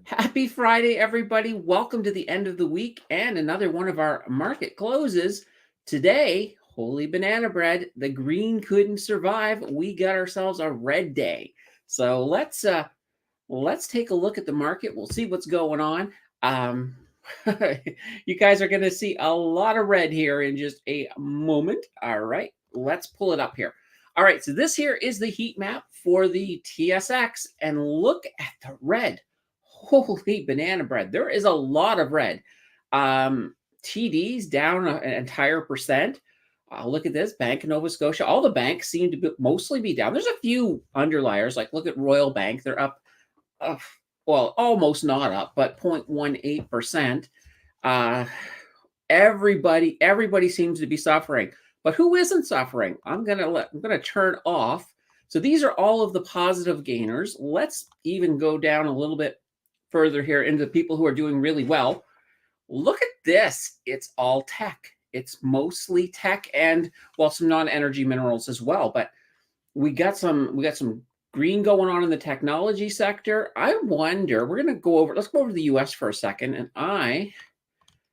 Happy Friday, everybody. Welcome to the end of the week and another one of our market closes. Today, holy banana bread, the green couldn't survive. We got ourselves a red day. So let's take a look at the market. We'll see what's going on. Um, you guys are going to see a lot of red here in just a moment. All right, let's pull it up here. All right, so this here is the heat map for the TSX, and look at the red. Holy banana bread. There is a lot of red. TDs down an entire percent. Look at this, Bank of Nova Scotia. All the banks seem to mostly be down. There's a few underliers, like look at Royal Bank. They're up, well, almost not up, but 0.18%. Everybody seems to be suffering. But who isn't suffering? I'm gonna turn off. So these are all of the positive gainers. Let's even go down a little bit further here into the people who are doing really well. Look at this. It's all tech. It's mostly tech and, well, some non-energy minerals as well. But we got some green going on in the technology sector. I wonder, let's go over to the US for a second. And I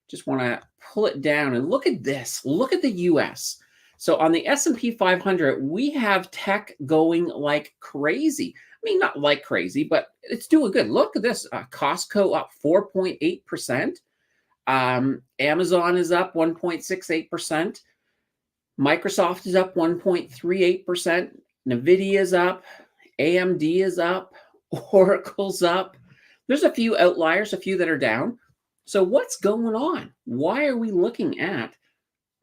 just want to pull it down and look at this. Look at the US. So on the S&P 500, we have tech going like crazy. I mean, not like crazy, but it's doing good. Look at this. Costco up 4.8%. Amazon is up 1.68%. Microsoft is up 1.38%. NVIDIA is up. AMD is up. Oracle's up. There's a few outliers, a few that are down. So what's going on? Why are we looking at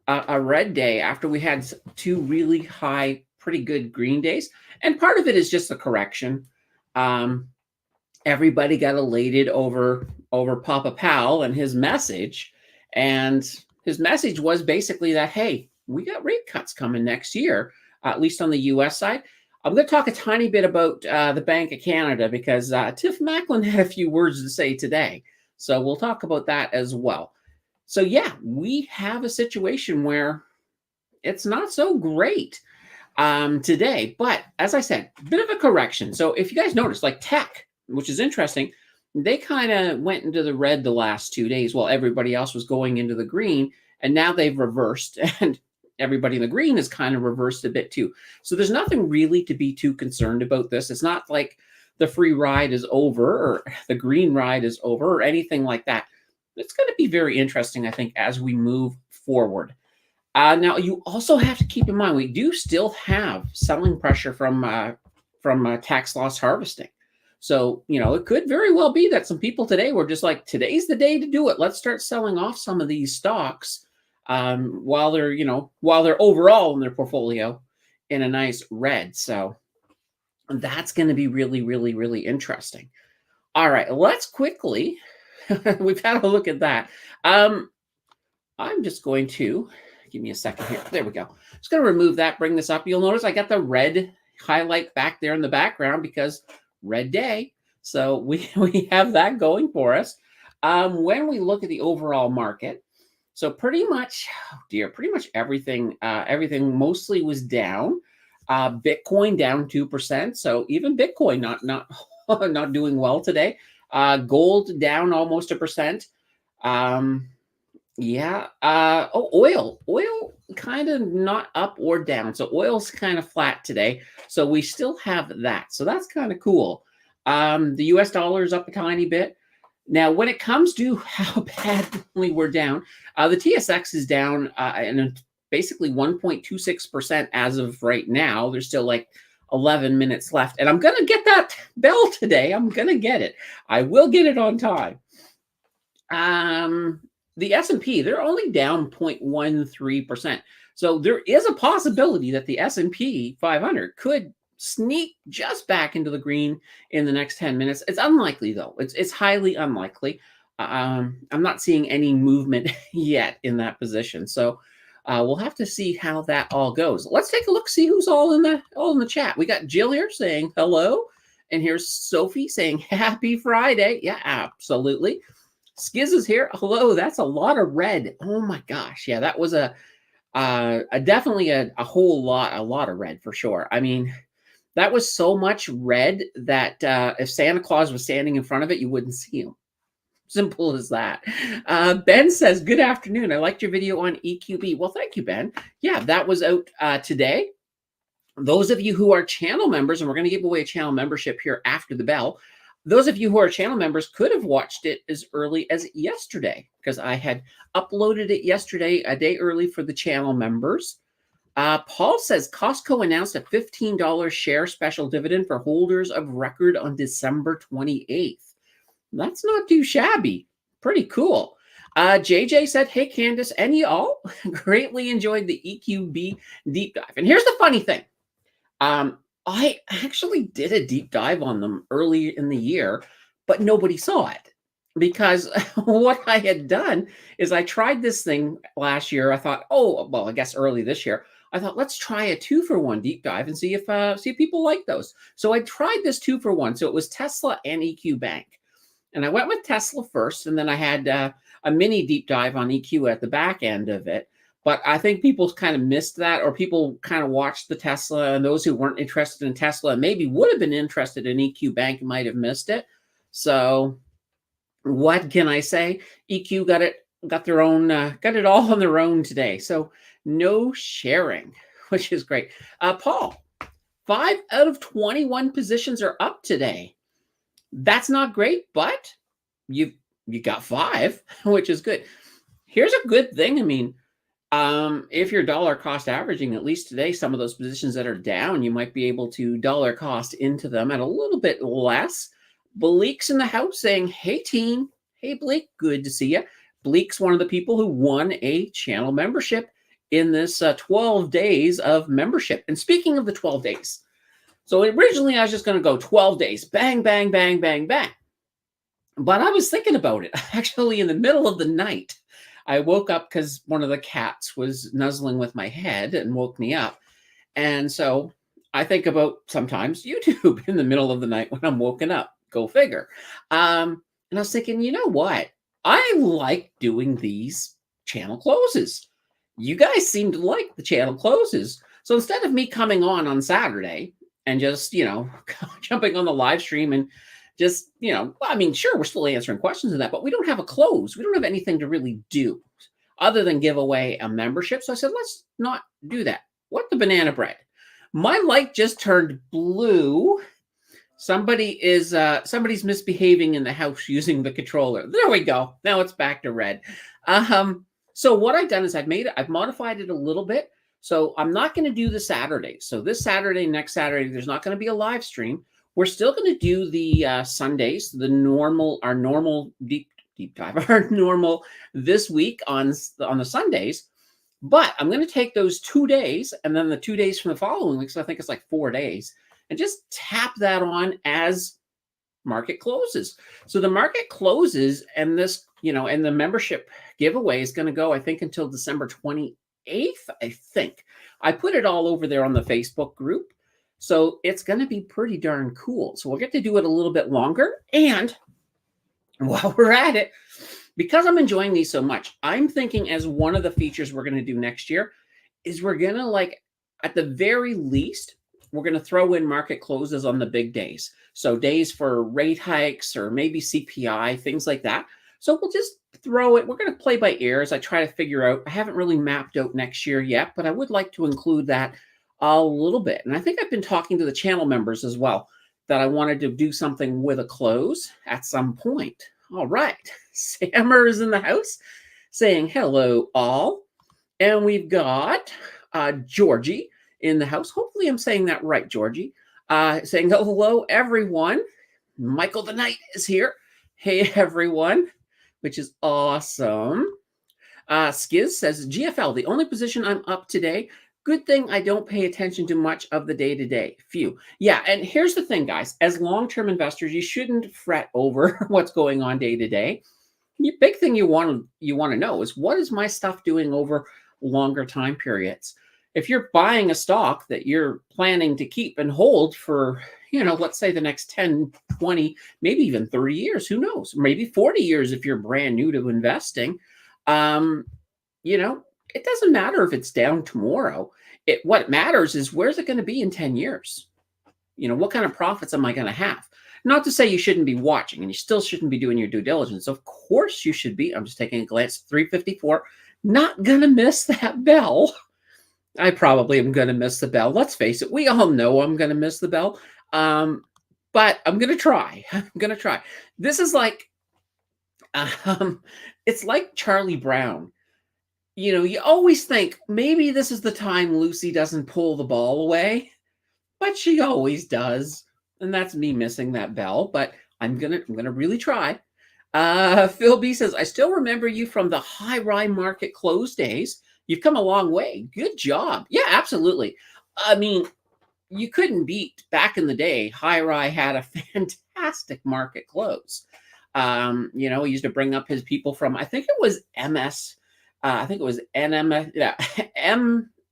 a red day after we had two really high, pretty good green days? And part of it is just the correction. Everybody got elated over Papa Powell and his message. And his message was basically that, hey, we got rate cuts coming next year, at least on the US side. I'm going to talk a tiny bit about the Bank of Canada because Tiff Macklin had a few words to say today. So we'll talk about that as well. So yeah, we have a situation where it's not so great today. But as I said, a bit of a correction. So if you guys notice, like tech, which is interesting, they kind of went into the red the last 2 days while everybody else was going into the green. And now they've reversed and everybody in the green has kind of reversed a bit too. So there's nothing really to be too concerned about this. It's not like the free ride is over or the green ride is over or anything like that. It's going to be very interesting, I think, as we move forward. Now, you also have to keep in mind, we do still have selling pressure from tax loss harvesting. So, it could very well be that some people today were just like, today's the day to do it. Let's start selling off some of these stocks while they're overall in their portfolio in a nice red. So that's going to be really, really, really interesting. All right, let's quickly, we've had a look at that. I'm just going to, give me a second here. There we go. Just going to remove that, bring this up. You'll notice I got the red highlight back there in the background because red day. So we have that going for us. When we look at the overall market, so pretty much everything mostly was down. Bitcoin down 2%. So even Bitcoin not doing well today. Gold down almost 1%. Oil kind of not up or down. So oil's kind of flat today. So we still have that. So that's kind of cool. The US dollar is up a tiny bit. Now, when it comes to how badly we're down, the TSX is down and basically 1.26% as of right now. There's still like 11 minutes left. And I'm going to get that bell today. I'm going to get it. I will get it on time. The S&P, they're only down 0.13%. So there is a possibility that the S&P 500 could sneak just back into the green in the next 10 minutes. It's unlikely, though. It's highly unlikely. I'm not seeing any movement yet in that position. So we'll have to see how that all goes. Let's take a look, see who's all in the chat. We got Jill here saying hello. And here's Sophie saying happy Friday. Yeah, absolutely. Skiz is here. Hello. That's a lot of red. Oh my gosh. Yeah, that was definitely a whole lot of red for sure. I mean, That was so much red that if Santa Claus was standing in front of it, you wouldn't see him. Simple as that. Ben says, good afternoon. I liked your video on EQB. Well, thank you, Ben. Yeah, that was out today. Those of you who are channel members, and we're going to give away a channel membership here after the bell. Those of you who are channel members could have watched it as early as yesterday because I had uploaded it yesterday, a day early for the channel members. Paul says Costco announced a $15 share special dividend for holders of record on December 28th. That's not too shabby. Pretty cool. JJ said, hey, Candace and y'all, greatly enjoyed the EQB deep dive. And here's the funny thing. I actually did a deep dive on them early in the year, but nobody saw it because what I had done is I tried this thing last year. I thought, oh, well, I guess early this year, I thought, let's try a 2-for-1 deep dive and see if people like those. So I tried this 2-for-1. So it was Tesla and EQ Bank. And I went with Tesla first, and then I had a mini deep dive on EQ at the back end of it. But I think people kind of missed that, or people kind of watched the Tesla, and those who weren't interested in Tesla and maybe would have been interested in EQ Bank might have missed it. So what can I say? EQ got it all on their own today. So no sharing, which is great. Paul, 5 out of 21 positions are up today. That's not great, but you got 5, which is good. Here's a good thing. I mean, if you're dollar cost averaging, at least today, some of those positions that are down, you might be able to dollar cost into them at a little bit less. Bleak's in the house saying, hey, team. Hey, Blake, good to see you. Bleak's one of the people who won a channel membership in this 12 days of membership. And speaking of the 12 days, so originally I was just going to go 12 days, bang, bang, bang, bang, bang. But I was thinking about it. Actually, in the middle of the night, I woke up because one of the cats was nuzzling with my head and woke me up. And so I think about sometimes YouTube in the middle of the night when I'm woken up. Go figure. And I was thinking, you know what? I like doing these channel closes. You guys seem to like the channel closes. So instead of me coming on Saturday and just, jumping on the live stream and just, I mean, sure, we're still answering questions and that, but we don't have a close. We don't have anything to really do other than give away a membership. So I said, let's not do that. What the banana bread? My light just turned blue. Somebody's misbehaving in the house using the controller. There we go. Now it's back to red. So what I've done is I've modified it a little bit. So I'm not going to do the Saturday. So this Saturday, next Saturday, there's not going to be a live stream. We're still going to do the Sundays, our normal deep dive, our normal this week on the Sundays. But I'm going to take those 2 days and then the 2 days from the following week. So I think it's like 4 days, and just tap that on as market closes. So the market closes, and this, and the membership giveaway is going to go, I think, until December 28th. I think I put it all over there on the Facebook group. So it's going to be pretty darn cool. So we'll get to do it a little bit longer. And while we're at it, because I'm enjoying these so much, I'm thinking as one of the features we're going to do next year is we're going to, at the very least, we're going to throw in market closes on the big days. So days for rate hikes or maybe CPI, things like that. So we'll just throw it. We're going to play by ear as I try to figure out. I haven't really mapped out next year yet, but I would like to include that a little bit. And I think I've been talking to the channel members as well that I wanted to do something with a close at some point. All right. Sammer is in the house saying hello all. And we've got Georgie in the house. Hopefully I'm saying that right, Georgie. Saying hello, everyone. Michael the Knight is here. Hey, everyone, which is awesome. Skiz says, GFL, the only position I'm up today. Good thing I don't pay attention to much of the day-to-day. Phew. Yeah, and here's the thing, guys. As long-term investors, you shouldn't fret over what's going on day-to-day. The big thing you want to know is, what is my stuff doing over longer time periods? If you're buying a stock that you're planning to keep and hold for, let's say the next 10, 20, maybe even 30 years, who knows? Maybe 40 years if you're brand new to investing, it doesn't matter if it's down tomorrow. What matters is, where's it going to be in 10 years? What kind of profits am I going to have? Not to say you shouldn't be watching and you still shouldn't be doing your due diligence. Of course you should be. I'm just taking a glance. 354. Not going to miss that bell. I probably am going to miss the bell. Let's face it. We all know I'm going to miss the bell. But I'm going to try. I'm going to try. This is like, um, it's like Charlie Brown. You always think maybe this is the time Lucy doesn't pull the ball away, but she always does. And that's me missing that bell, but I'm gonna really try. Phil B says, I still remember you from the high rye market close days. You've come a long way. Good job. Yeah, absolutely. I mean, you couldn't beat back in the day. High rye had a fantastic market close. He used to bring up his people from, I think it was MS, I think it was NM, yeah,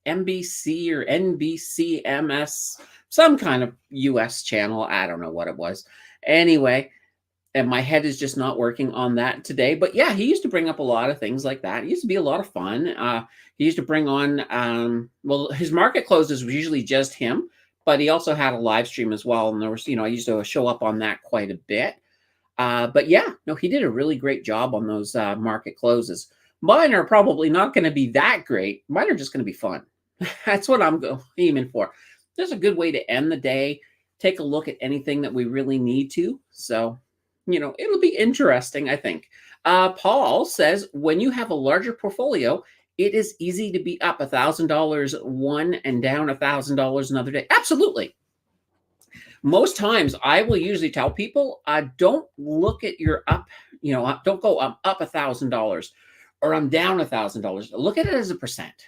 MBC or NBC some kind of US channel. I don't know what it was. Anyway, and my head is just not working on that today. But yeah, he used to bring up a lot of things like that. It used to be a lot of fun. He used to bring on, his market closes was usually just him, but he also had a live stream as well. And there was, I used to show up on that quite a bit. But yeah, no, he did a really great job on those market closes. Mine are probably not going to be that great. Mine are just going to be fun. That's what I'm aiming for. There's a good way to end the day. Take a look at anything that we really need to. So, it'll be interesting, I think. Paul says, when you have a larger portfolio, it is easy to be up $1,000 one and down $1,000 another day. Absolutely. Most times I will usually tell people, don't look at your up, don't go up $1,000 or I'm down $1,000. Look at it as a percent,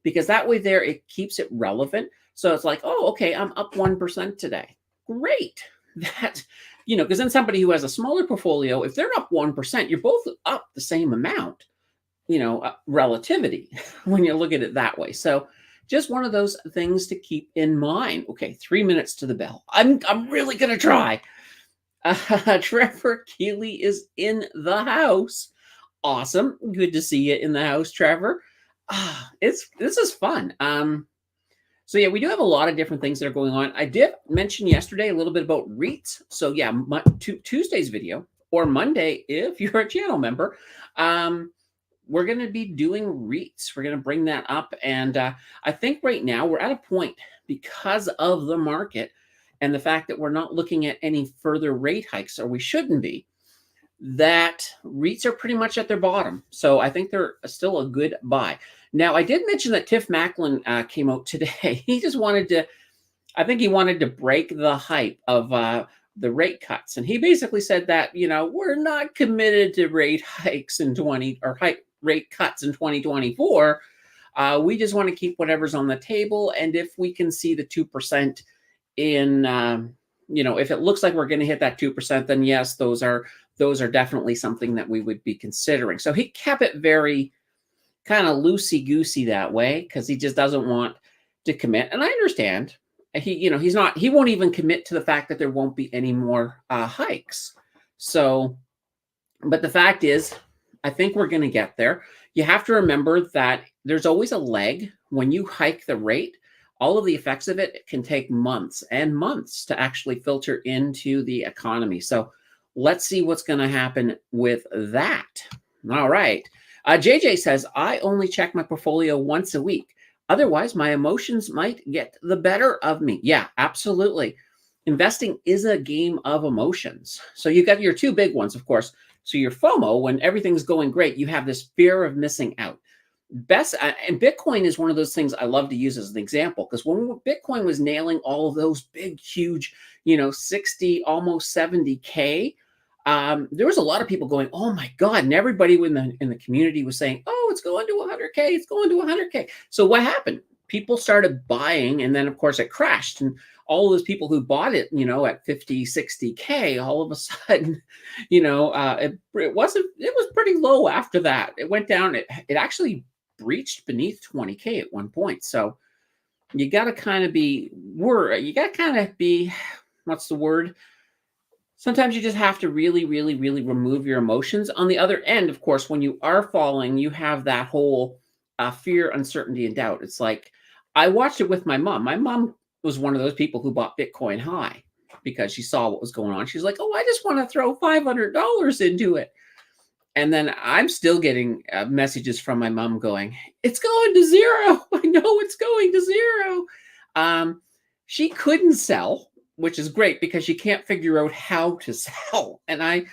because that way there, it keeps it relevant. So it's like, oh, okay, I'm up 1% today. Great. That, because then somebody who has a smaller portfolio, if they're up 1%, you're both up the same amount, relativity when you look at it that way. So just one of those things to keep in mind. Okay, 3 minutes to the bell. I'm really going to try. Trevor Keeley is in the house. Awesome. Good to see you in the house, Trevor. This is fun. So yeah, we do have a lot of different things that are going on. I did mention yesterday a little bit about REITs. So yeah, Tuesday's video, or Monday if you're a channel member, we're going to be doing REITs. We're going to bring that up. And I think right now we're at a point, because of the market and the fact that we're not looking at any further rate hikes, or we shouldn't be, that REITs are pretty much at their bottom. So I think they're still a good buy. Now, I did mention that Tiff Macklin came out today. He just wanted to break the hype of the rate cuts. And he basically said that, we're not committed to rate hikes in rate cuts in 2024. We just want to keep whatever's on the table. And if we can see the 2% in, if it looks like we're going to hit that 2%, then yes, those are definitely something that we would be considering. So he kept it very kind of loosey-goosey that way, because he just doesn't want to commit. And I understand. He won't even commit to the fact that there won't be any more hikes. So, but the fact is, I think we're going to get there. You have to remember that there's always a lag. When you hike the rate, all of the effects of it can take months and months to actually filter into the economy. So let's see what's going to happen with that. All right. JJ says, I only check my portfolio once a week. Otherwise, my emotions might get the better of me. Yeah, absolutely. Investing is a game of emotions. So you got your two big ones, of course. So your FOMO, when everything's going great, you have this fear of missing out. And Bitcoin is one of those things I love to use as an example, because when Bitcoin was nailing all of those big, huge, 60, almost 70K, there was a lot of people going, oh my God. And everybody in the community was saying, oh, it's going to 100K. It's going to 100K. So what happened? People started buying, and then of course it crashed. And all of those people who bought it, at 50, 60K, all of a sudden, it was pretty low after that. It went down. It actually breached beneath 20K at one point. So you got to kind of be what's the word? Sometimes you just have to really, really, really remove your emotions. On the other end, of course, when you are falling, you have that whole fear, uncertainty, and doubt. It's like, I watched it with my mom. My mom was one of those people who bought Bitcoin high because she saw what was going on. She's like, oh, I just want to throw $500 into it. And then I'm still getting messages from my mom going, it's going to zero. I know it's going to zero. She couldn't sell, which is great because she can't figure out how to sell. And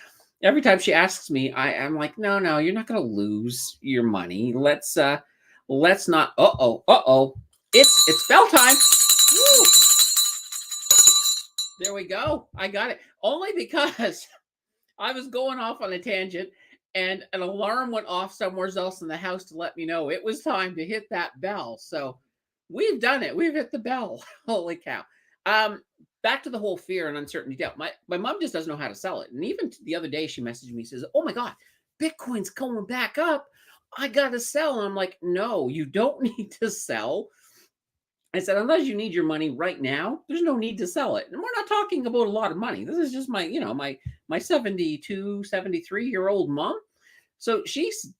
every time she asks me, I'm like, no, you're not going to lose your money. Let's not. It's bell time. Woo! There we go. I got it. Only because I was going off on a tangent and an alarm went off somewhere else in the house to let me know it was time to hit that bell. So we've done it. We've hit the bell. Holy cow. Back to the whole fear and uncertainty doubt. My mom just doesn't know how to sell it. And even the other day she messaged me, says, oh my God, Bitcoin's going back up. I got to sell. And I'm like, no, you don't need to sell. I said, unless you need your money right now, there's no need to sell it. And we're not talking about a lot of money. This is just my 72, 73-year-old mom. So she's,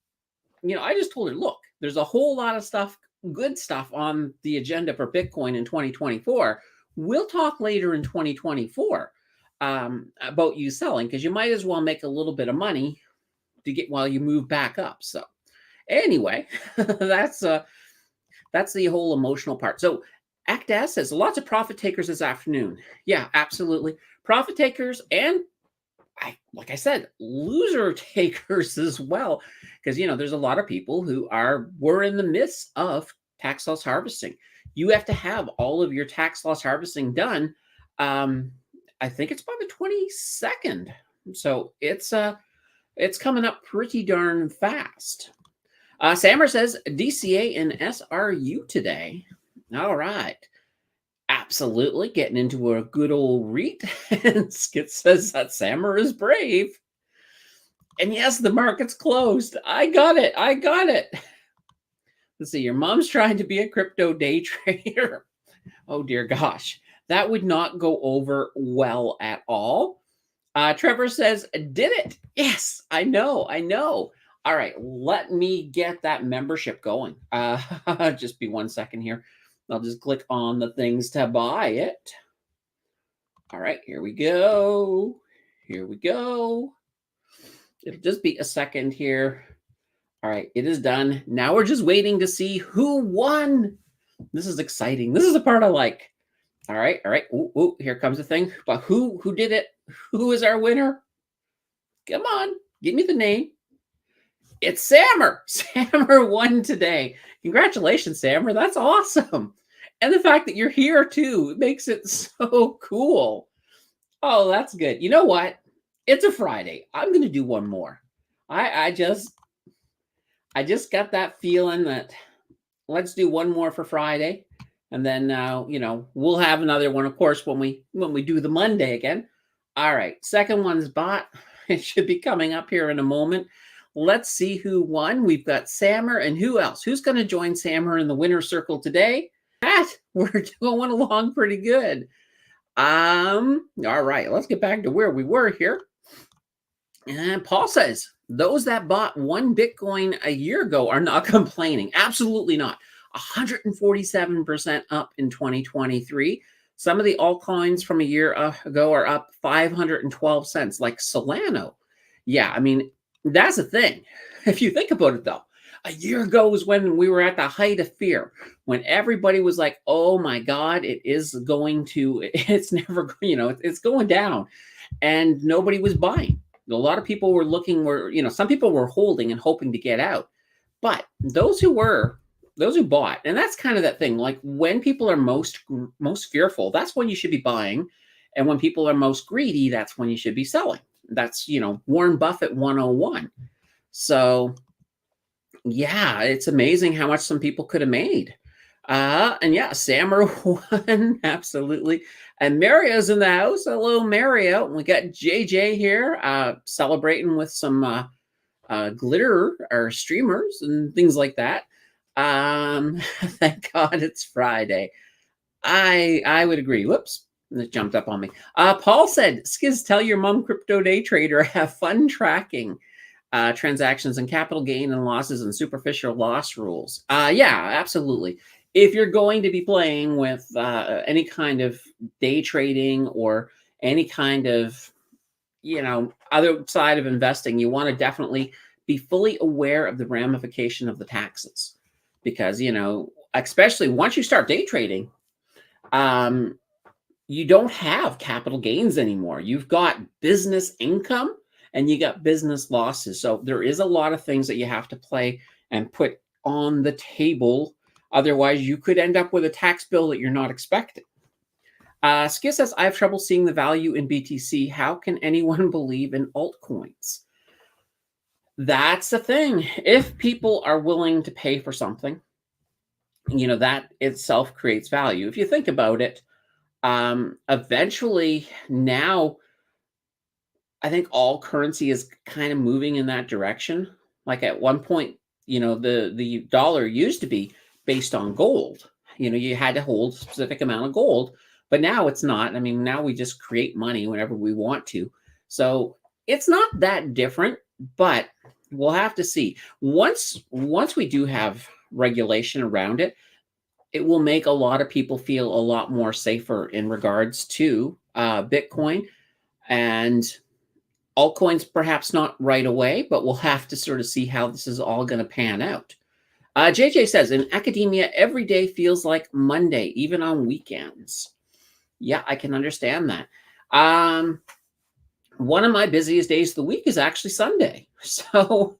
I just told her, look, there's a whole lot of stuff, good stuff on the agenda for Bitcoin in 2024. We'll talk later in 2024 about you selling, because you might as well make a little bit of money to get while you move back up. So anyway, that's the whole emotional part. So Actas says lots of profit takers this afternoon. Yeah, absolutely. Profit takers and, like I said, loser takers as well. Because, there's a lot of people who were in the midst of tax loss harvesting. You have to have all of your tax loss harvesting done. I think it's by the 22nd. So it's coming up pretty darn fast. Sammer says DCA and SRU today. All right. Absolutely. Getting into a good old REIT. And Skit says that Sammer is brave. And yes, the market's closed. I got it. Let's see. Your mom's trying to be a crypto day trader. Oh, dear gosh. That would not go over well at all. Trevor says, did it? Yes, I know. All right, let me get that membership going. Just be 1 second here. I'll just click on the things to buy it. All right, here we go. It'll just be a second here. All right, it is done. Now we're just waiting to see who won. This is exciting. This is the part I like. All right. Ooh, here comes the thing. But who did it? Who is our winner? Come on, give me the name. It's Sammer. Sammer won today. Congratulations, Sammer. That's awesome. And the fact that you're here too makes it so cool. Oh, that's good. You know what? It's a Friday. I'm going to do one more. I just got that feeling that let's do one more for Friday. And then, we'll have another one, of course, when we do the Monday again. All right. Second one's bought. It should be coming up here in a moment. Let's see who won. We've got Sammer, and who else? Who's going to join Sammer in the winner's circle today? We're going along pretty good. All right, let's get back to where we were here. And Paul says, those that bought 1 Bitcoin a year ago are not complaining. Absolutely not. 147% up in 2023. Some of the altcoins from a year ago are up 512 cents, like Solano. Yeah, I mean, that's the thing. If you think about it, though, a year ago was when we were at the height of fear, when everybody was like, oh my God, it's never, it's going down. And nobody was buying. A lot of people were some people were holding and hoping to get out. But those who bought, and that's kind of that thing, like when people are most fearful, that's when you should be buying. And when people are most greedy, that's when you should be selling. That's, Warren Buffett 101. So yeah, it's amazing how much some people could have made. And yeah, Sammer won. Absolutely. And Mario's in the house. Hello, Mario. We got JJ here, celebrating with some glitter or streamers and things like that. Thank God it's Friday. I would agree. Whoops. It jumped up on me. Paul said, Skiz, tell your mom crypto day trader, have fun tracking transactions and capital gain and losses and superficial loss rules. Yeah, absolutely. if you're going to be playing with any kind of day trading or any kind of, other side of investing, you want to definitely be fully aware of the ramification of the taxes. Because, especially once you start day trading, um, you don't have capital gains anymore. You've got business income and you got business losses. So there is a lot of things that you have to play and put on the table. Otherwise, you could end up with a tax bill that you're not expecting. Skis says, I have trouble seeing the value in BTC. How can anyone believe in altcoins? That's the thing. If people are willing to pay for something, that itself creates value. If you think about it, eventually now I think all currency is kind of moving in that direction. Like at one point, the dollar used to be based on gold. You had to hold a specific amount of gold, but now it's not. I mean, now we just create money whenever we want to. So it's not that different, but we'll have to see. Once we do have regulation around it, it will make a lot of people feel a lot more safer in regards to Bitcoin and altcoins. Perhaps not right away, but we'll have to sort of see how this is all going to pan out. JJ says, in academia, every day feels like Monday, even on weekends. Yeah, I can understand that. One of my busiest days of the week is actually Sunday. So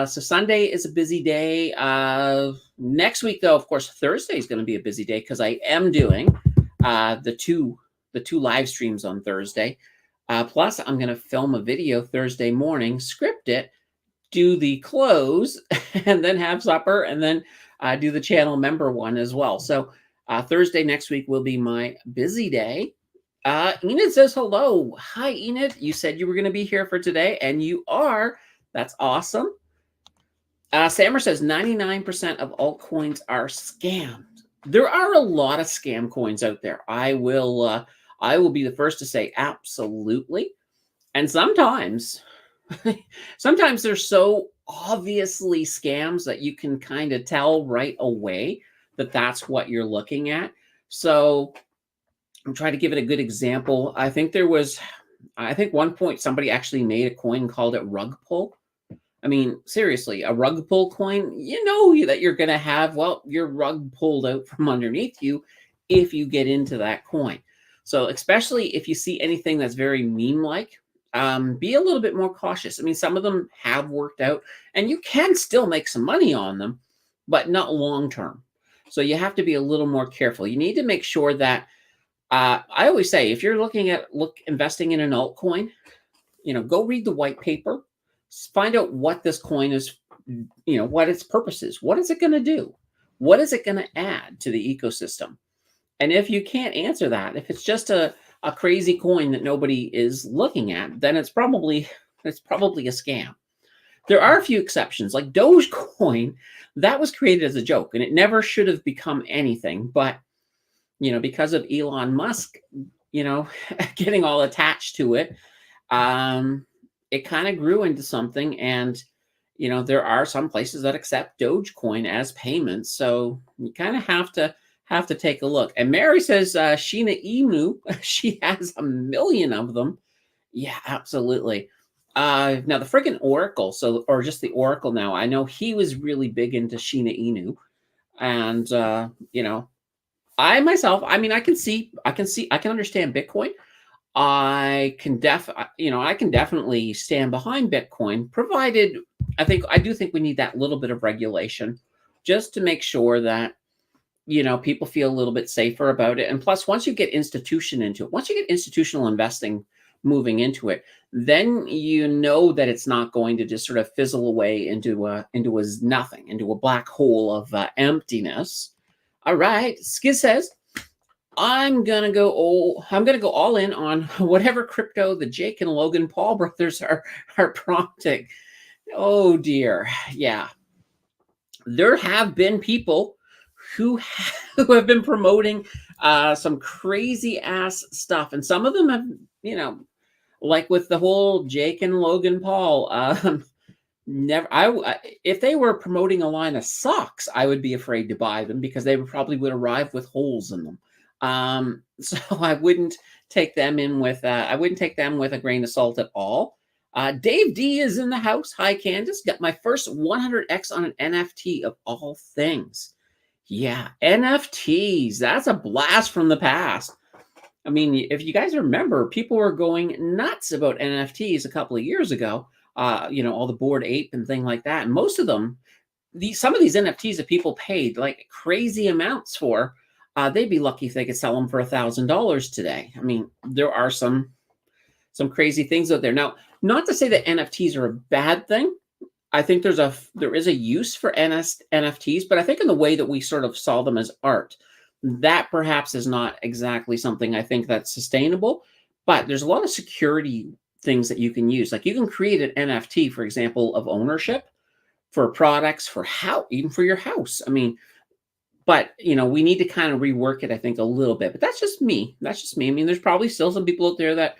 Sunday is a busy day. Next week, though, of course, Thursday is going to be a busy day because I am doing the two live streams on Thursday. Plus, I'm going to film a video Thursday morning, script it, do the close, and then have supper, and then do the channel member one as well. So Thursday next week will be my busy day. Enid says hello. Hi, Enid. You said you were going to be here for today, and you are. That's awesome. Sammer says 99% of altcoins are scammed. There are a lot of scam coins out there. I will be the first to say absolutely. And sometimes they're so obviously scams that you can kind of tell right away that that's what you're looking at. So I'm trying to give it a good example. I think one point somebody actually made a coin, called it rug pull. I mean, seriously, a rug pull coin, that you're going to have, your rug pulled out from underneath you if you get into that coin. So especially if you see anything that's very meme-like, be a little bit more cautious. I mean, some of them have worked out, and you can still make some money on them, but not long-term. So you have to be a little more careful. You need to make sure that, I always say, if you're looking at investing in an altcoin, go read the white paper. Find out what this coin is, what its purpose is. What is it going to do? What is it going to add to the ecosystem? And if you can't answer that, if it's just a crazy coin that nobody is looking at, then it's probably a scam. There are a few exceptions, like Dogecoin. That was created as a joke, and it never should have become anything. But because of Elon Musk, getting all attached to it, it kind of grew into something. And there are some places that accept Dogecoin as payments, so you kind of have to take a look. And Mary says Sheena Emu, she has 1 million of them. Yeah, absolutely. Now the friggin' Oracle, or just the Oracle now, I know he was really big into Sheena Inu. And I myself, I mean, I can understand Bitcoin. I can definitely stand behind Bitcoin, provided I do think we need that little bit of regulation just to make sure that people feel a little bit safer about it. And plus, once you get institutional investing moving into it, then that it's not going to just sort of fizzle away into nothing, into a black hole of emptiness. All right, Skiz says, I'm gonna go all in on whatever crypto the Jake and Logan Paul brothers are prompting. Oh dear, yeah. There have been people who have been promoting some crazy ass stuff, and some of them have, like with the whole Jake and Logan Paul, Never. If they were promoting a line of socks, I would be afraid to buy them because they probably would arrive with holes in them. So I wouldn't take them in with. I wouldn't take them with a grain of salt at all. Dave D is in the house. Hi, Candace. Got my first 100x on an NFT of all things. Yeah, NFTs. That's a blast from the past. I mean, if you guys remember, people were going nuts about NFTs a couple of years ago. All the Bored Ape and thing like that. And most of them, some of these NFTs that people paid like crazy amounts for, they'd be lucky if they could sell them for $1,000 today. I mean, there are some crazy things out there. Now, not to say that NFTs are a bad thing. I think there is a use for NFTs, but I think in the way that we sort of saw them as art, that perhaps is not exactly something I think that's sustainable. But there's a lot of security things that you can use. Like you can create an NFT, for example, of ownership for products, for how, even for your house. I mean, but we need to kind of rework it, I think, a little bit. But that's just me. That's just me. I mean, there's probably still some people out there that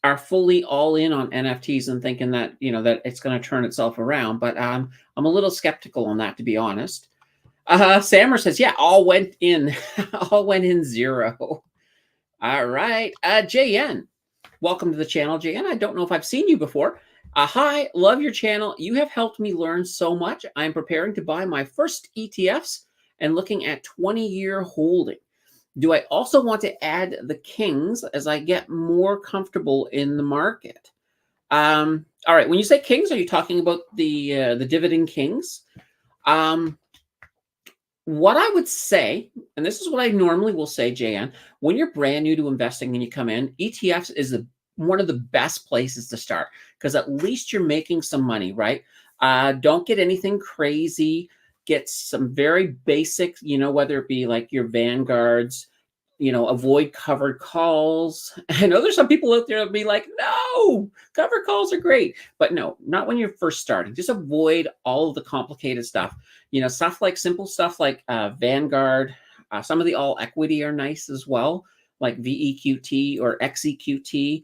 are fully all in on NFTs and thinking that that it's going to turn itself around. But I'm a little skeptical on that, to be honest. Sammer says, yeah, all went in, all went in zero. All right. JN, welcome to the channel, JN. I don't know if I've seen you before. Hi, love your channel. You have helped me learn so much. I'm preparing to buy my first ETFs and looking at 20-year holding. Do I also want to add the Kings as I get more comfortable in the market? All right. When you say Kings, are you talking about the dividend Kings? What I would say, and this is what I normally will say, JN, when you're brand new to investing and you come in, ETFs is one of the best places to start because at least you're making some money, right? Don't get anything crazy. Get some very basic, whether it be like your Vanguards, avoid covered calls. I know there's some people out there that'll be like, no, covered calls are great. But no, not when you're first starting. Just avoid all of the complicated stuff. Simple stuff like Vanguard. Some of the all equity are nice as well, like VEQT or XEQT.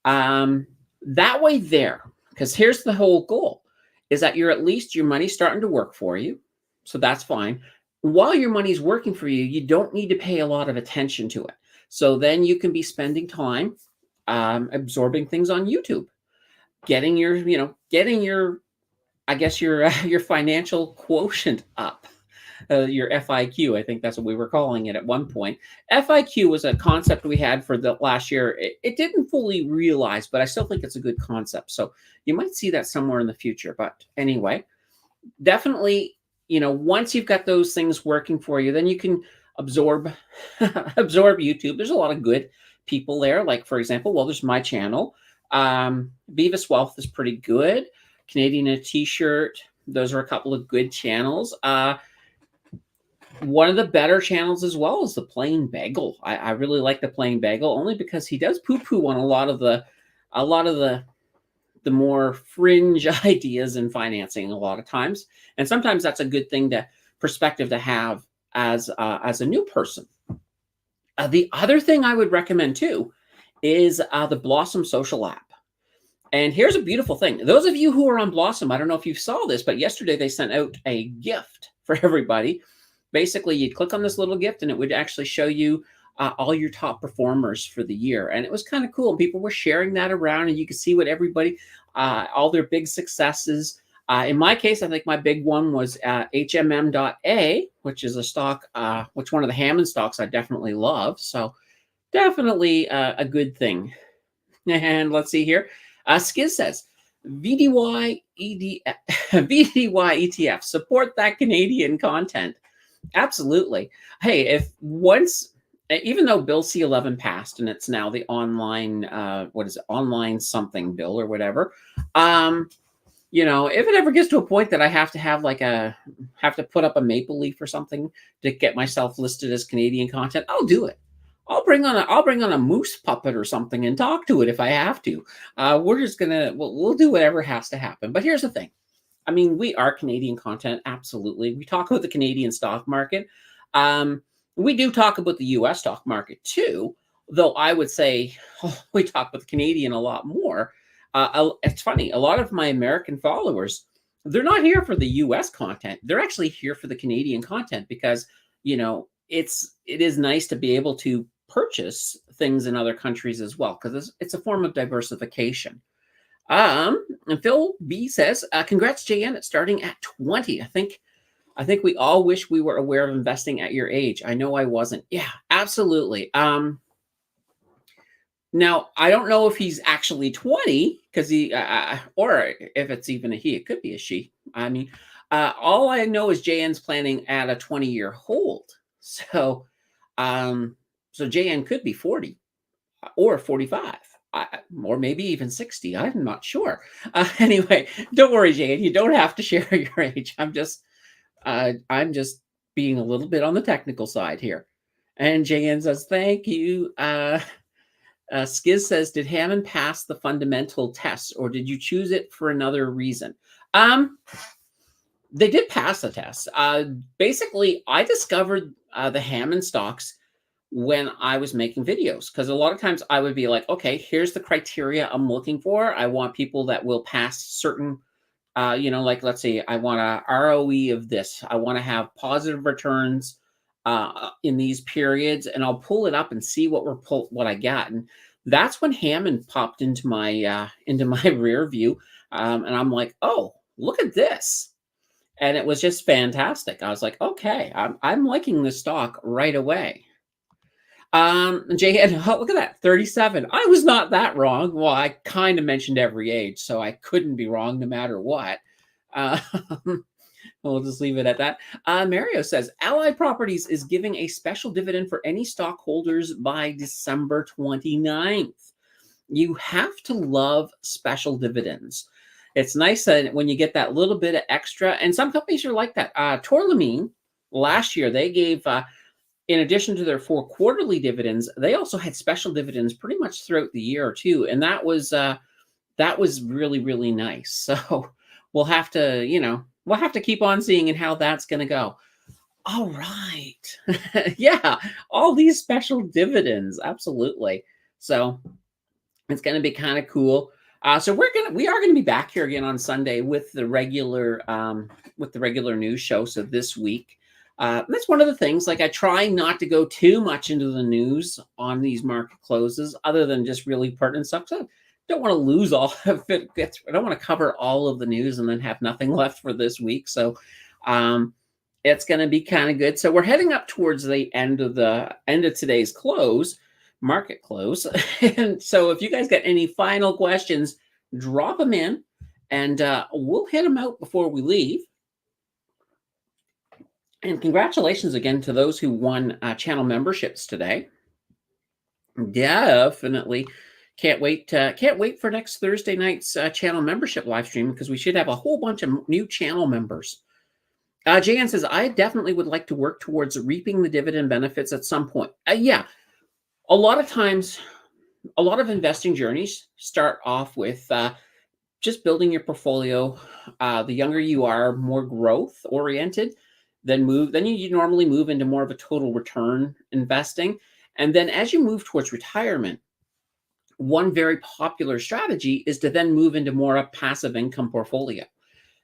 That way there, because here's the whole goal, is that you're at least your money's starting to work for you. So that's fine. While your money's working for you, you don't need to pay a lot of attention to it. So then you can be spending time absorbing things on YouTube, getting your I guess your financial quotient up, your FIQ. I think that's what we were calling it at one point. FIQ was a concept we had for the last year. It didn't fully realize, but I still think it's a good concept. So you might see that somewhere in the future. But anyway, definitely, once you've got those things working for you, then you can absorb YouTube. There's a lot of good people there. Like, for example, there's my channel. Beavis Wealth is pretty good. Canadian a T-shirt. Those are a couple of good channels. One of the better channels as well is the Plain Bagel. I really like the Plain Bagel only because he does poo-poo on a lot of the more fringe ideas in financing a lot of times. And sometimes that's a good perspective to have as a new person. The other thing I would recommend too is the Blossom social app. And here's a beautiful thing. Those of you who are on Blossom, I don't know if you saw this, but yesterday they sent out a gift for everybody. Basically, you'd click on this little gift and it would actually show you all your top performers for the year. And it was kind of cool. And people were sharing that around and you could see what everybody, all their big successes. In my case, I think my big one was HMM.A, which is a stock, which one of the Hammond stocks I definitely love. So definitely a good thing. And let's see here. Skiz says, VDY ETF, support that Canadian content. Absolutely. Hey, even though Bill C-11 passed and it's now the online, online something bill or whatever, if it ever gets to a point that I have to put up a maple leaf or something to get myself listed as Canadian content, I'll do it. I'll bring on a moose puppet or something and talk to it if I have to. We're just we'll do whatever has to happen. But here's the thing. I mean, we are Canadian content. Absolutely. We talk about the Canadian stock market. We do talk about the US stock market too, though I would say we talk about the Canadian a lot more. It's funny. A lot of my American followers they're not here for the US content. They're actually here for the Canadian content because, it is nice to be able to purchase things in other countries as well because it's a form of diversification. And Phil B says, "Congrats, JN, at starting at 20. I think we all wish we were aware of investing at your age. I know I wasn't." Yeah, absolutely. Now, I don't know if he's actually 20 because or if it's even a he. It could be a she. I mean, all I know is JN's planning at a 20-year hold. So, so JN could be 40 or 45. Or maybe even 60. I'm not sure. Anyway, don't worry, JN. You don't have to share your age. I'm just being a little bit on the technical side here. And JN says, "Thank you." Skiz says, "Did Hammond pass the fundamental tests, or did you choose it for another reason?" Um, they did pass the test. Basically, I discovered the Hammond stocks when I was making videos because a lot of times I would be like, "Okay, here's the criteria I'm looking for. I want people that will pass certain." Like let's say I want a ROE of this. I want to have positive returns in these periods, and I'll pull it up and see what I got. And that's when Hammond popped into my rear view, and I'm like, "Oh, look at this!" And it was just fantastic. I was like, "Okay, I'm liking this stock right away." JN, oh, look at that, 37. I was not that wrong. Well, I kind of mentioned every age, so I couldn't be wrong no matter what. Uh, we'll just leave it at that. Mario says, "Allied Properties is giving a special dividend for any stockholders by December 29th. You have to love special dividends. It's nice that when you get that little bit of extra, and some companies are like that. Torlamine, last year, they gave in addition to their 4 quarterly dividends, they also had special dividends pretty much throughout the year too, and that was really, really nice. So we'll have to keep on seeing and how that's going to go. All right, yeah, all these special dividends, absolutely. So it's going to be kind of cool. So we are gonna be back here again on Sunday with the regular news show. So this week, that's one of the things. Like I try not to go too much into the news on these market closes, other than just really pertinent stuff. So I don't want to lose all of it. I don't want to cover all of the news and then have nothing left for this week. So it's going to be kind of good. So we're heading up towards the end of today's market close. And so if you guys got any final questions, drop them in and we'll hit them out before we leave. And congratulations again to those who won channel memberships today. Definitely can't wait for next Thursday night's channel membership live stream because we should have a whole bunch of new channel members. Jan says, "I definitely would like to work towards reaping the dividend benefits at some point." Yeah, a lot of times, a lot of investing journeys start off with just building your portfolio. The younger you are, more growth oriented, then you normally move into more of a total return investing. And then as you move towards retirement, one very popular strategy is to then move into more a passive income portfolio.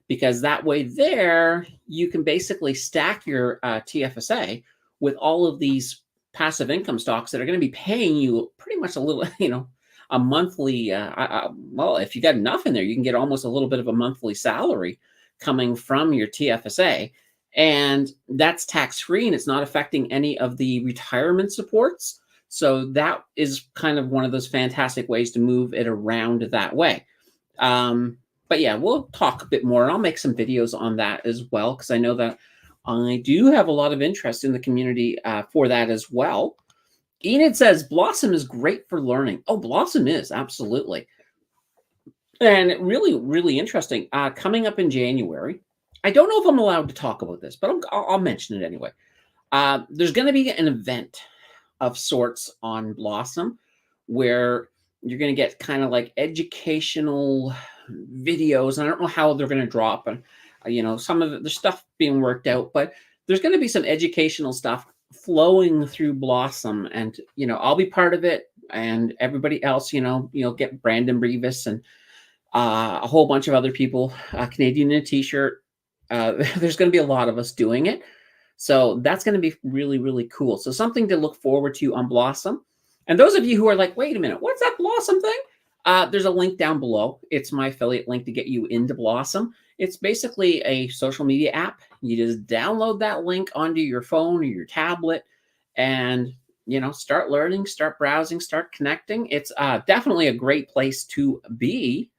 Because that way there, you can basically stack your TFSA with all of these passive income stocks that are going to be paying you pretty much a little, a monthly, well, if you got enough in there, you can get almost a little bit of a monthly salary coming from your TFSA. And that's tax-free and it's not affecting any of the retirement supports. So that is kind of one of those fantastic ways to move it around that way. But yeah, we'll talk a bit more. I'll make some videos on that as well, because I know that I do have a lot of interest in the community for that as well. Enid says, "Blossom is great for learning." Oh, Blossom is, absolutely. And really, really interesting. Coming up in January, I don't know if I'm allowed to talk about this, but I'll mention it anyway. There's going to be an event of sorts on Blossom where you're going to get kind of like educational videos. I don't know how they're going to drop, and some of the stuff being worked out, but there's going to be some educational stuff flowing through Blossom, and I'll be part of it, and everybody else, get Brandon Brevis and a whole bunch of other people, Canadian in a t-shirt. There's going to be a lot of us doing it. So that's going to be really, really cool. So something to look forward to on Blossom. And those of you who are like, wait a minute, what's that Blossom thing? There's a link down below. It's my affiliate link to get you into Blossom. It's basically a social media app. You just download that link onto your phone or your tablet and, start learning, start browsing, start connecting. It's definitely a great place to be.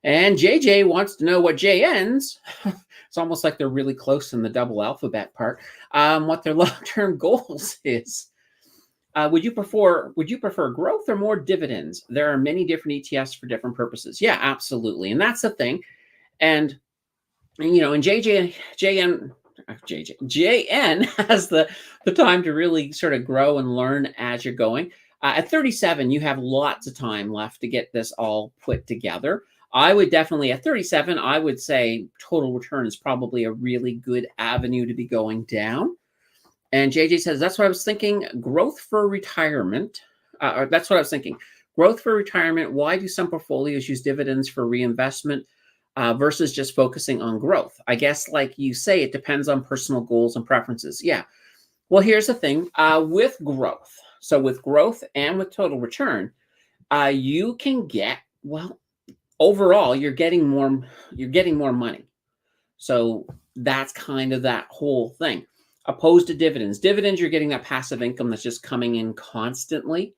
And JJ wants to know what JNs, it's almost like they're really close in the double alphabet part, what their long-term goals is. Would you prefer growth or more dividends? There are many different ETFs for different purposes. Yeah, absolutely. And that's the thing. And JN has the time to really sort of grow and learn as you're going. At 37, you have lots of time left to get this all put together. I would definitely, at 37, I would say total return is probably a really good avenue to be going down. And JJ says, that's what I was thinking. Growth for retirement. Or that's what I was thinking. Growth for retirement. Why do some portfolios use dividends for reinvestment versus just focusing on growth? I guess, like you say, it depends on personal goals and preferences. Yeah. Well, here's the thing with growth. So with growth and with total return, you can get, well, overall, you're getting more money. So that's kind of that whole thing. Opposed to dividends. Dividends, you're getting that passive income that's just coming in constantly.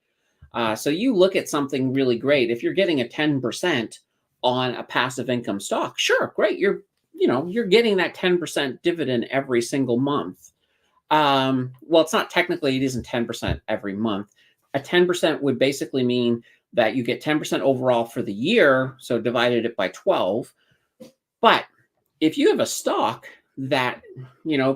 So you look at something really great. If you're getting a 10% on a passive income stock, sure, great. You're getting that 10% dividend every single month. Well, it's not technically, it isn't 10% every month. A 10% would basically mean that you get 10% overall for the year. So divided it by 12. But if you have a stock that,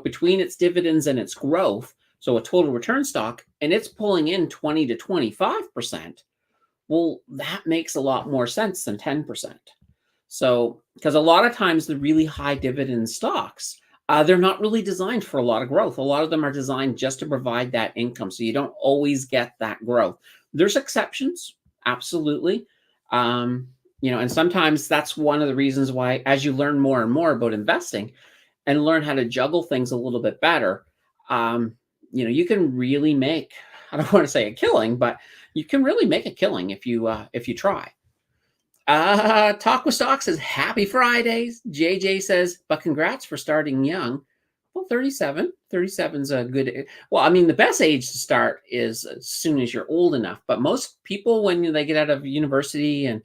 between its dividends and its growth, so a total return stock, and it's pulling in 20 to 25%, well, that makes a lot more sense than 10%. So, because a lot of times the really high dividend stocks, they're not really designed for a lot of growth. A lot of them are designed just to provide that income. So you don't always get that growth. There's exceptions, absolutely. And sometimes that's one of the reasons why, as you learn more and more about investing and learn how to juggle things a little bit better, you can really make, I don't want to say a killing, but you can really make a killing if you try. Talk with Stock says, happy Fridays. JJ says, but congrats for starting young. Well, 37 is a good, well, I mean, the best age to start is as soon as you're old enough. But most people, when they get out of university and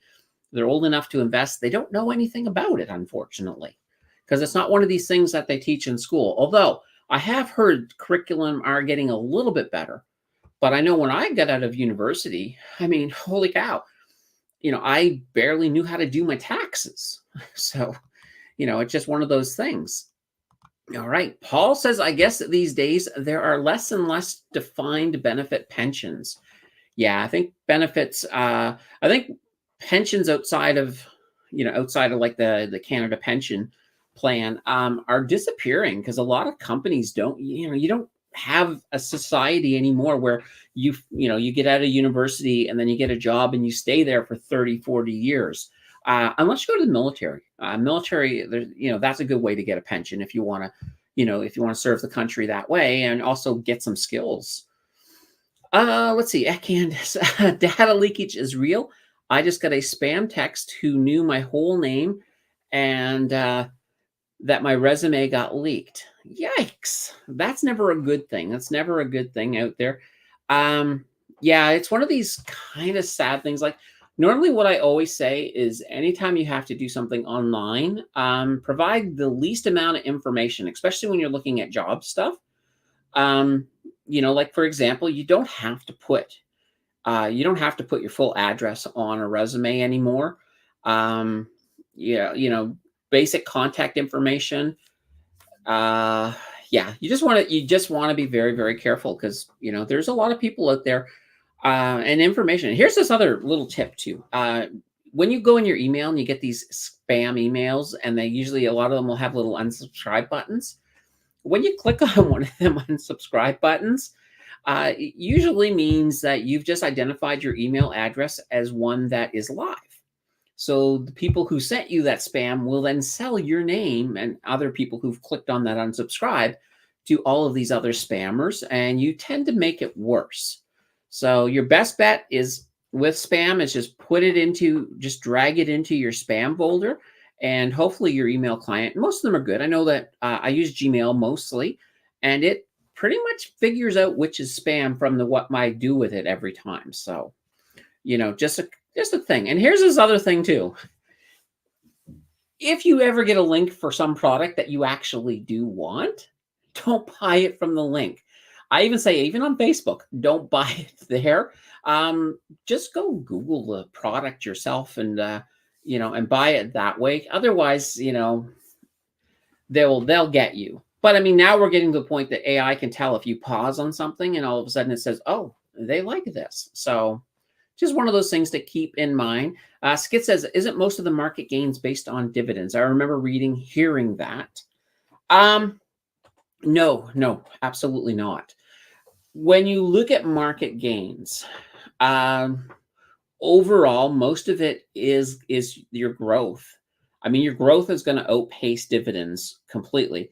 they're old enough to invest, they don't know anything about it, unfortunately, because it's not one of these things that they teach in school. Although I have heard curriculum are getting a little bit better. But I know when I got out of university, I mean, holy cow, I barely knew how to do my taxes. So, it's just one of those things. All right. Paul says, I guess that these days there are less and less defined benefit pensions. Yeah, I think pensions outside of like the Canada pension plan are disappearing because a lot of companies don't, you don't have a society anymore where you get out of university and then you get a job and you stay there for 30, 40 years. Unless you go to the military. That's a good way to get a pension if you want to serve the country that way and also get some skills. Let's see. Candace, data leakage is real. I just got a spam text who knew my whole name and that my resume got leaked. Yikes. That's never a good thing. That's never a good thing out there. Yeah, it's one of these kind of sad things. Like, normally what I always say is anytime you have to do something online, provide the least amount of information, especially when you're looking at job stuff. Like, for example, you don't have to put your full address on a resume anymore. Basic contact information. You just want to be very, very careful because there's a lot of people out there and information. Here's this other little tip too. When you go in your email and you get these spam emails, and a lot of them will have little unsubscribe buttons. When you click on one of them unsubscribe buttons, it usually means that you've just identified your email address as one that is live. So the people who sent you that spam will then sell your name and other people who've clicked on that unsubscribe to all of these other spammers, and you tend to make it worse. So your best bet is with spam is just drag it into your spam folder, and hopefully your email client. Most of them are good. I know that I use Gmail mostly, and it pretty much figures out which is spam from the what I do with it every time. So just a thing. And here's this other thing too. If you ever get a link for some product that you actually do want, don't buy it from the link. I even say, even on Facebook, don't buy it there. Just go Google the product yourself and buy it that way. Otherwise, they'll get you. But I mean, now we're getting to the point that AI can tell if you pause on something and all of a sudden it says, oh, they like this. So just one of those things to keep in mind. Skit says, isn't most of the market gains based on dividends? I remember hearing that. No, absolutely not. When you look at market gains, overall, most of it is your growth. I mean, your growth is going to outpace dividends completely.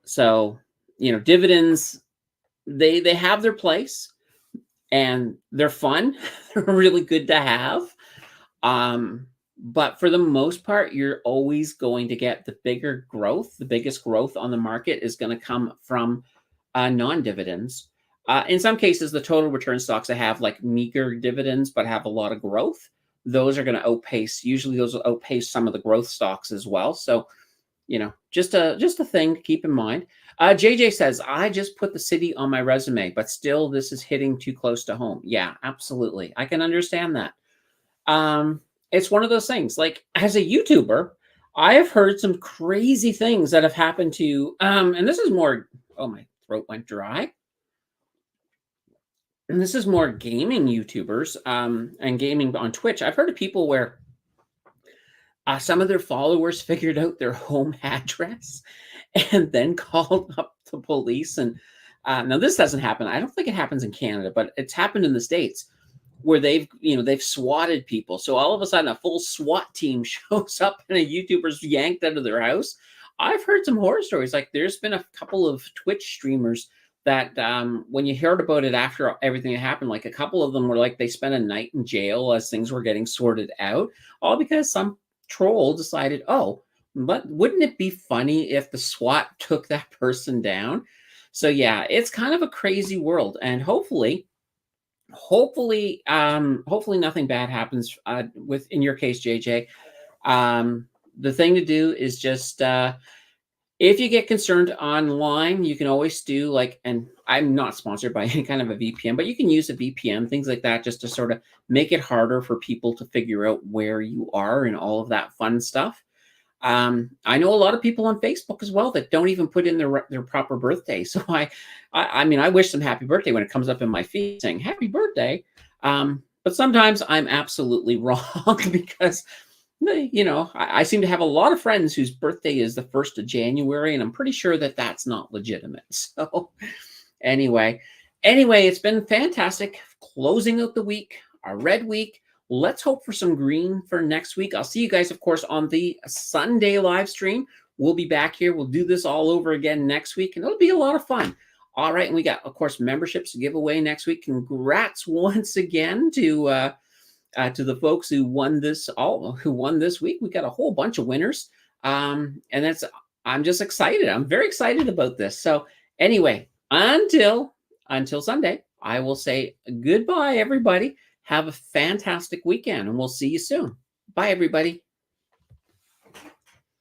So, dividends, they have their place and they're fun. They're really good to have. But for the most part, you're always going to get the biggest growth on the market is going to come from non-dividends. In some cases, the total return stocks that have like meager dividends but have a lot of growth, those are going to usually those will outpace some of the growth stocks as well. So, just a thing to keep in mind. JJ says, I just put the city on my resume, but still this is hitting too close to home. Yeah, absolutely. I can understand that. It's one of those things. Like, as a YouTuber, I have heard some crazy things that have happened to, and this is more, oh, my throat went dry. And this is more gaming YouTubers and gaming on Twitch. I've heard of people where some of their followers figured out their home address and then called up the police. And now this doesn't happen. I don't think it happens in Canada, but it's happened in the States where they've swatted people. So all of a sudden a full SWAT team shows up and a YouTuber's yanked out of their house. I've heard some horror stories. Like, there's been a couple of Twitch streamers that when you heard about it after everything that happened, like a couple of them were like, they spent a night in jail as things were getting sorted out, all because some troll decided, oh, but wouldn't it be funny if the SWAT took that person down? So yeah, it's kind of a crazy world, and hopefully nothing bad happens in your case, JJ. The thing to do is just if you get concerned online, you can always do and I'm not sponsored by any kind of a VPN, but you can use a VPN, things like that, just to sort of make it harder for people to figure out where you are and all of that fun stuff. I know a lot of people on Facebook as well that don't even put in their proper birthday. So I mean, I wish them happy birthday when it comes up in my feed saying happy birthday. But sometimes I'm absolutely wrong because, I seem to have a lot of friends whose birthday is the 1st of January, and I'm pretty sure that that's not legitimate. So anyway, it's been fantastic closing out the week, a red week. Let's hope for some green for next week. I'll see you guys, of course, on the Sunday live stream. We'll be back here. We'll do this all over again next week, and it'll be a lot of fun. All right, and we got, of course, memberships to give away next week. Congrats once again to the folks who won this week. We got a whole bunch of winners, and I'm just excited. I'm very excited about this. So anyway, until Sunday, I will say goodbye, everybody. Have a fantastic weekend, and we'll see you soon. Bye, everybody.